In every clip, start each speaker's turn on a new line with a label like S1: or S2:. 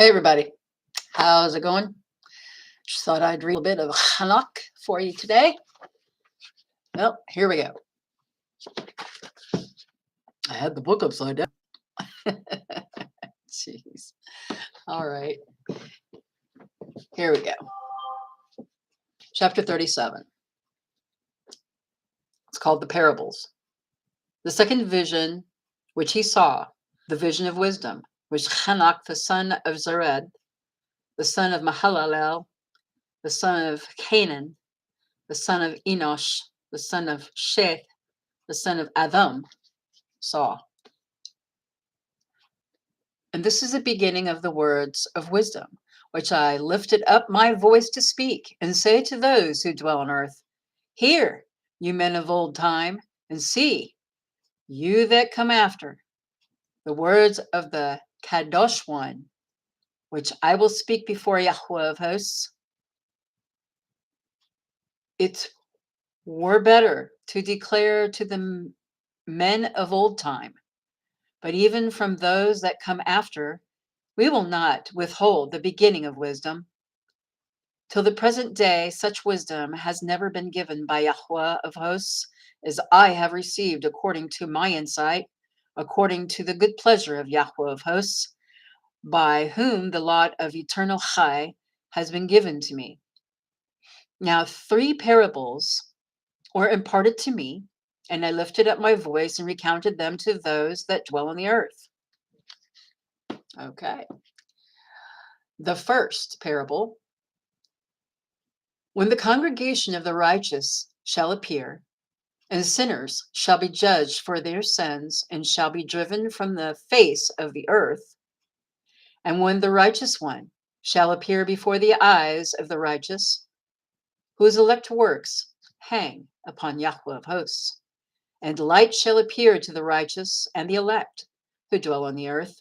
S1: Hey everybody, how's it going? Just thought I'd read a bit of Hanok for you today. Well, here we go. I had the book upside down. Jeez. All right, here we go. Chapter 37. It's called The Parables. The second vision which he saw, the vision of wisdom, which Hanok, the son of Zered, the son of Mahalalel, the son of Canaan, the son of Enosh, the son of Sheth, the son of Adam, saw. And this is the beginning of the words of wisdom, which I lifted up my voice to speak and say to those who dwell on earth, hear, you men of old time, and see, you that come after, the words of the Kadosh one, which I will speak before Yahweh of hosts. It were better to declare to the men of old time, but even from those that come after, we will not withhold the beginning of wisdom. Till the present day, such wisdom has never been given by Yahweh of hosts as I have received according to my insight, according to the good pleasure of Yahweh of hosts, by whom the lot of eternal Chai has been given to me. Now 3 parables were imparted to me, and I lifted up my voice and recounted them to those that dwell on the earth. Okay. The first parable: when the congregation of the righteous shall appear, and sinners shall be judged for their sins and shall be driven from the face of the earth, and when the righteous one shall appear before the eyes of the righteous, whose elect works hang upon Yahweh of hosts, and light shall appear to the righteous and the elect who dwell on the earth,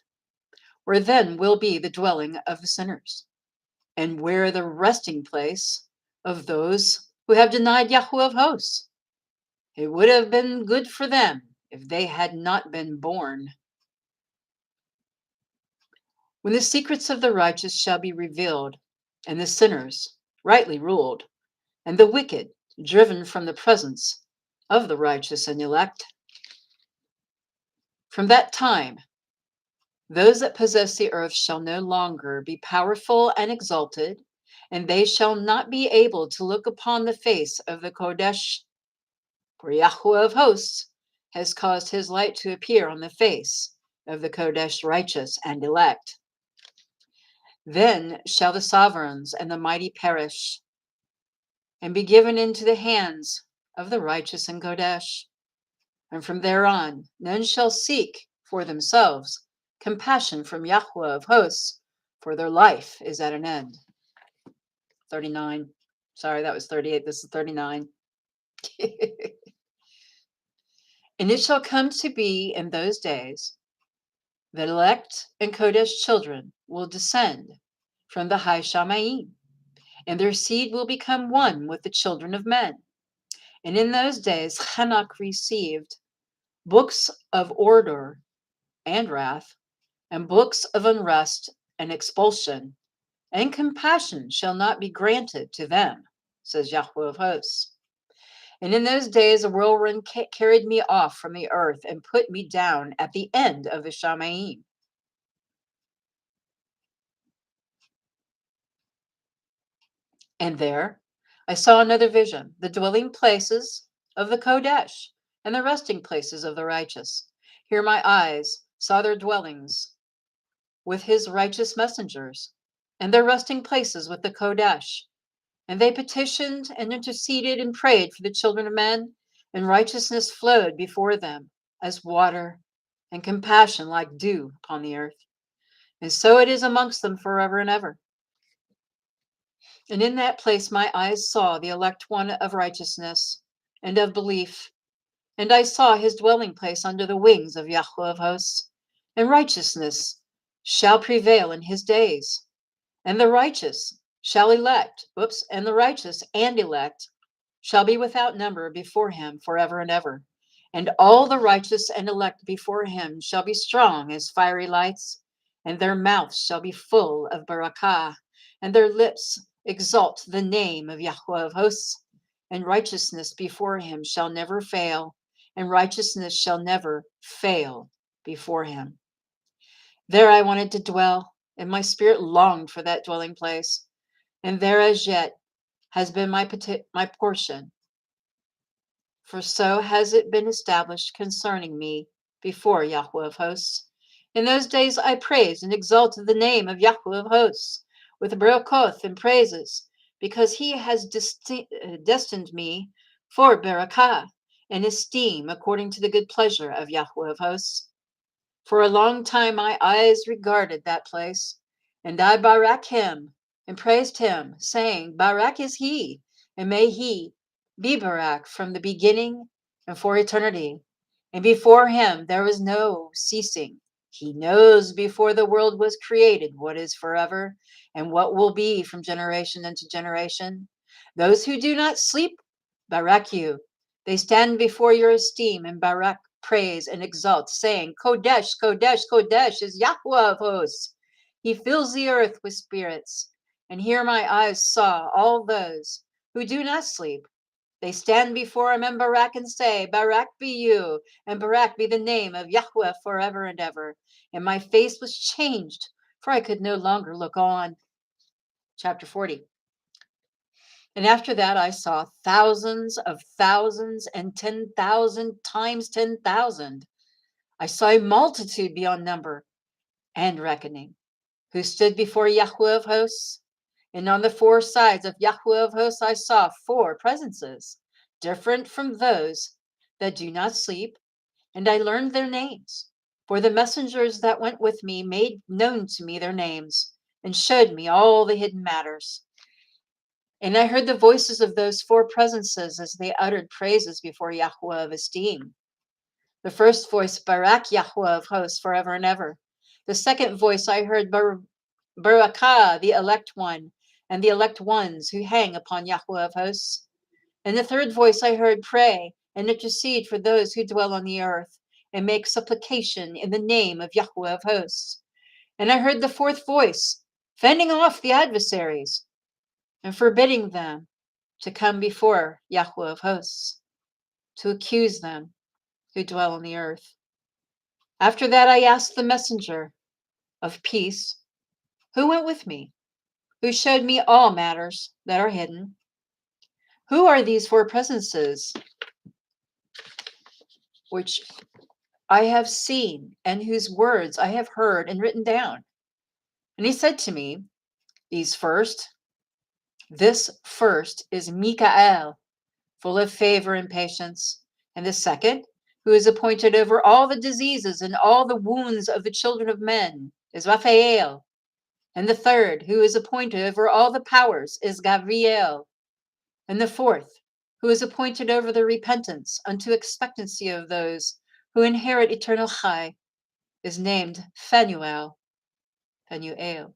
S1: where then will be the dwelling of the sinners, and where the resting place of those who have denied Yahweh of hosts. It would have been good for them if they had not been born. When the secrets of the righteous shall be revealed, and the sinners rightly ruled, and the wicked driven from the presence of the righteous and elect, from that time, those that possess the earth shall no longer be powerful and exalted, and they shall not be able to look upon the face of the Kodesh. For Yahweh of hosts has caused his light to appear on the face of the Kodesh righteous and elect. Then shall the sovereigns and the mighty perish, and be given into the hands of the righteous and Kodesh. And from there on, none shall seek for themselves compassion from Yahweh of hosts, for their life is at an end. 39. Sorry, that was 38. This is 39. And it shall come to be in those days that elect and Kodesh children will descend from the high Shamayim, and their seed will become one with the children of men. And in those days Hanok received books of order and wrath, and books of unrest and expulsion, and compassion shall not be granted to them, says Yahweh of hosts. And in those days a whirlwind carried me off from the earth and put me down at the end of the Shamayim. And there I saw another vision, the dwelling places of the Kodesh and the resting places of the righteous. Here my eyes saw their dwellings with his righteous messengers, and their resting places with the Kodesh. And they petitioned and interceded and prayed for the children of men, and righteousness flowed before them as water, and compassion like dew upon the earth. And so it is amongst them forever and ever. And in that place my eyes saw the elect one of righteousness and of belief, and I saw his dwelling place under the wings of Yahweh of hosts, and righteousness shall prevail in his days, and the righteous shall elect, and the righteous and elect shall be without number before him forever and ever. And all the righteous and elect before him shall be strong as fiery lights, and their mouths shall be full of barakah, and their lips exalt the name of Yahweh of hosts, and righteousness before him shall never fail, and righteousness shall never fail before him. There I wanted to dwell, and my spirit longed for that dwelling place, and there as yet has been my portion, for so has it been established concerning me before Yahweh of hosts. In those days I praised and exalted the name of Yahweh of hosts with barokoth and praises, because he has destined me for barakah and esteem according to the good pleasure of Yahweh of hosts. For a long time my eyes regarded that place, and I barak him and praised him, saying, Barak is he, and may he be barak from the beginning and for eternity. And before him there is no ceasing. He knows before the world was created what is forever and what will be from generation into generation. Those who do not sleep, barak you. They stand before your esteem and barak praise and exalt, saying, Kodesh, Kodesh, Kodesh is Yahweh of hosts. He fills the earth with spirits. And here my eyes saw all those who do not sleep. They stand before him and barak and say, Barak be you, and barak be the name of Yahweh forever and ever. And my face was changed, for I could no longer look on. Chapter 40. And after that, I saw thousands of thousands and 10,000 times 10,000. I saw a multitude beyond number and reckoning, who stood before Yahweh of hosts. And on the four sides of Yahweh of hosts, I saw four presences, different from those that do not sleep. And I learned their names. For the messengers that went with me made known to me their names and showed me all the hidden matters. And I heard the voices of those four presences as they uttered praises before Yahweh of esteem. The first voice, Barak Yahweh of hosts forever and ever. The second voice I heard, Barakah, the elect one, and the elect ones who hang upon Yahweh of hosts. And the third voice I heard, pray and intercede for those who dwell on the earth, and make supplication in the name of Yahweh of hosts. And I heard the fourth voice, fending off the adversaries and forbidding them to come before Yahweh of hosts, to accuse them who dwell on the earth. After that, I asked the messenger of peace, who went with me, who showed me all matters that are hidden. Who are these four presences which I have seen and whose words I have heard and written down? And he said to me, this first is Mikael, full of favor and patience. And the second, who is appointed over all the diseases and all the wounds of the children of men, is Raphael. And the third, who is appointed over all the powers, is Gabriel. And the fourth, who is appointed over the repentance unto expectancy of those who inherit eternal chai, is named Phanuel. Phanuel.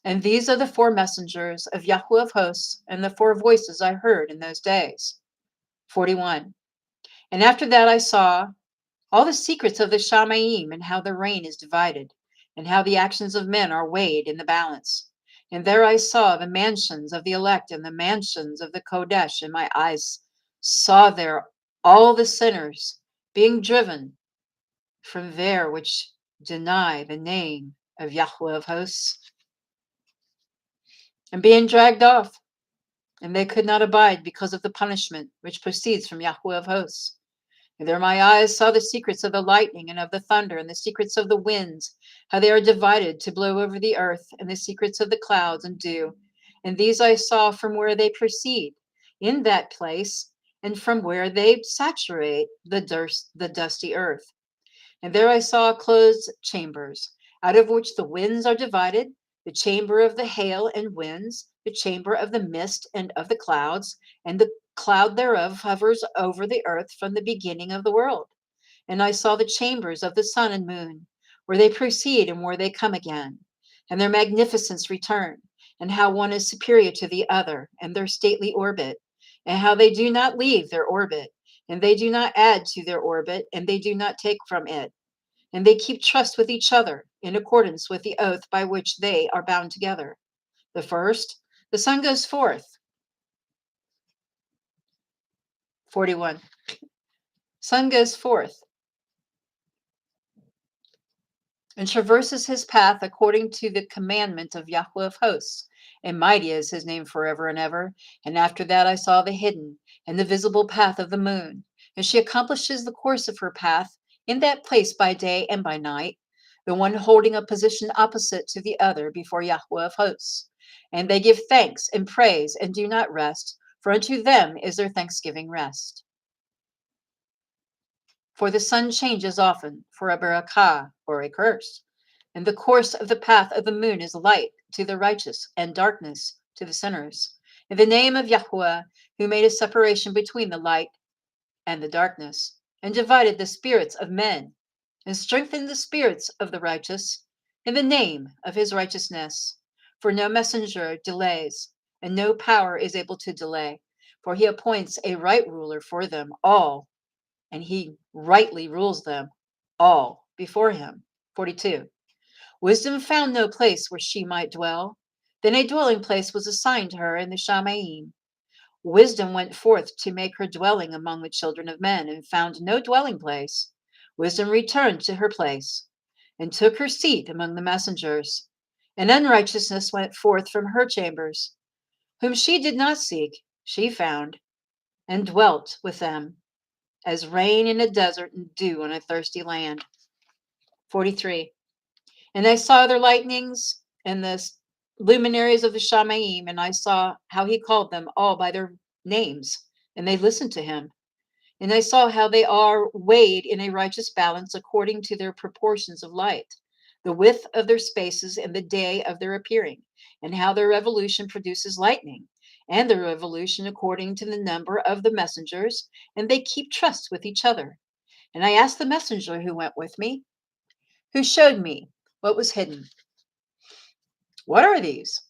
S1: And these are the four messengers of Yahweh of hosts, and the four voices I heard in those days. 41. And after that I saw all the secrets of the Shamayim, and how the rain is divided, and how the actions of men are weighed in the balance. And there I saw the mansions of the elect and the mansions of the Kodesh, and my eyes saw there all the sinners being driven from there which deny the name of Yahweh of hosts, and being dragged off, and they could not abide because of the punishment which proceeds from Yahweh of hosts. And there my eyes saw the secrets of the lightning and of the thunder, and the secrets of the winds, how they are divided to blow over the earth, and the secrets of the clouds and dew. And these I saw from where they proceed in that place, and from where they saturate the dusty earth. And there I saw closed chambers, out of which the winds are divided, the chamber of the hail and winds, the chamber of the mist and of the clouds, and the cloud thereof hovers over the earth from the beginning of the world. And I saw the chambers of the sun and moon, where they proceed and where they come again, and their magnificence return, and how one is superior to the other, and their stately orbit, and how they do not leave their orbit, and they do not add to their orbit, and they do not take from it. and they keep trust with each other in accordance with the oath by which they are bound together. The first, the sun goes forth. 41. Sun goes forth and traverses his path according to the commandment of Yahweh of hosts. And mighty is his name forever and ever. And after that I saw the hidden and the visible path of the moon. And she accomplishes the course of her path in that place by day and by night, the one holding a position opposite to the other before Yahweh of hosts. And they give thanks and praise and do not rest, for unto them is their thanksgiving rest. For the sun changes often for a barakah or a curse, and the course of the path of the moon is light to the righteous and darkness to the sinners. In the name of Yahweh, who made a separation between the light and the darkness, and divided the spirits of men, and strengthened the spirits of the righteous, in the name of his righteousness. For no messenger delays, and no power is able to delay, for he appoints a right ruler for them all, and he rightly rules them all before him. 42. Wisdom found no place where she might dwell. Then a dwelling place was assigned her in the Shamaim. Wisdom went forth to make her dwelling among the children of men, and found no dwelling place. Wisdom returned to her place, and took her seat among the messengers. And unrighteousness went forth from her chambers. Whom she did not seek, she found, and dwelt with them, as rain in a desert and dew on a thirsty land. 43. And I saw their lightnings and the luminaries of the Shamaim, and I saw how he called them all by their names, and they listened to him. And I saw how they are weighed in a righteous balance according to their proportions of light, the width of their spaces and the day of their appearing, and how their revolution produces lightning, and their revolution according to the number of the messengers, and they keep trust with each other. And I asked the messenger who went with me, who showed me what was hidden, what are these?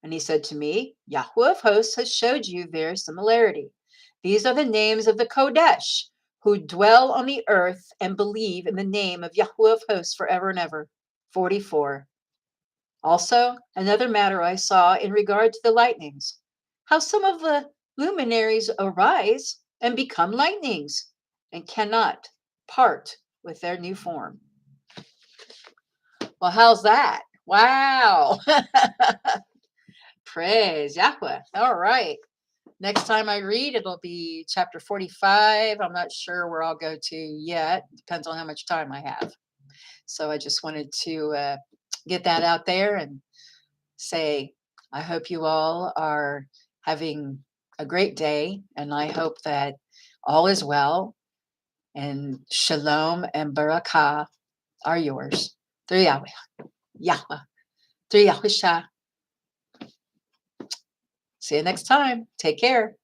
S1: And he said to me, Yahweh of hosts has showed you their similarity. These are the names of the Kodesh, who dwell on the earth and believe in the name of Yahweh of hosts forever and ever. 44. Also, another matter I saw in regard to the lightnings, how some of the luminaries arise and become lightnings, and cannot part with their new form. Well, how's that? Wow. Praise Yahweh. All right. Next time I read, it'll be chapter 45. I'm not sure where I'll go to yet. Depends on how much time I have. So I just wanted to get that out there and say, I hope you all are having a great day. And I hope that all is well. And shalom and barakah are yours. Through Yahweh. Yahweh. Through Yahushua. See you next time. Take care.